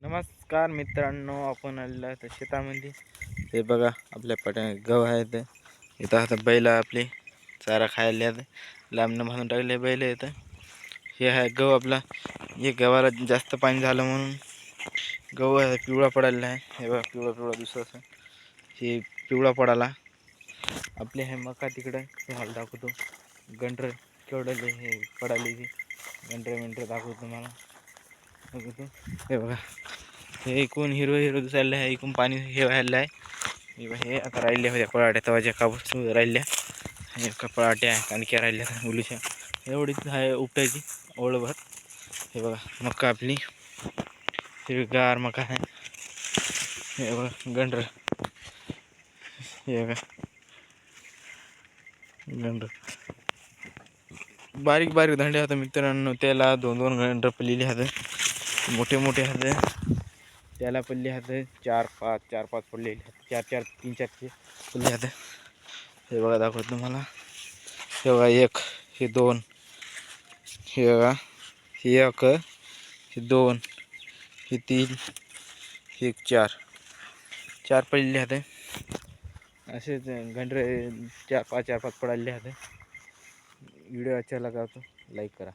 नमस्कार मित्रांनो, आपण आलेलो आहे शेतामध्ये. हे बघा आपल्या पाट्या गव आहेत. इथं आता बैल आपले चारा खायला आहेत. लांबनं बांधून टाकले बैल इथं. हे आहे गव आपला. हे गव्हाला जास्त पाणी झालं म्हणून गव पिवळा पडायला आहे. हे बघा पिवळा पिवळा दिसत. हे पिवळा पडाला. आपले हे मका तिकडं तुम्हाला दाखवतो. गंडर केवढले हे पडाले की गंडर दाखवतो तुम्हाला. हे बघा हे एकूण हिरव हिरव दिसायला आहे. एकूण पाणी हे व्हायला आहे. हे आता राहिल्या होत्या पळाट्या तवाच्या कापूस राहिल्या. हे पळाट्या कांडक्या राहिल्या मुलीच्या एवढीच आहे उपटायची ओळभर. हे बघा मका आपली हिरवीगार मका आहे. हे बघा गंडर. हे बघा गंडर बारीक बारीक धंडे होते मित्रांनो. त्याला दोन दोन गंडर पडलेले आहेत. मोठे मोठे आहेत. त्याला पडले आहेत चार पाच पडलेले आहेत. तीन चार पडले आहेत. हे बघा दाखवतो तुम्हाला. हे बघा एक, हे दोन, हे बघा हे एक, हे दोन, हे तीन, हे चार पडलेले आहेत. असेच गंडरे चार पाच पडायले आहेत. व्हिडिओ अच्छा लगा तो लाईक करा.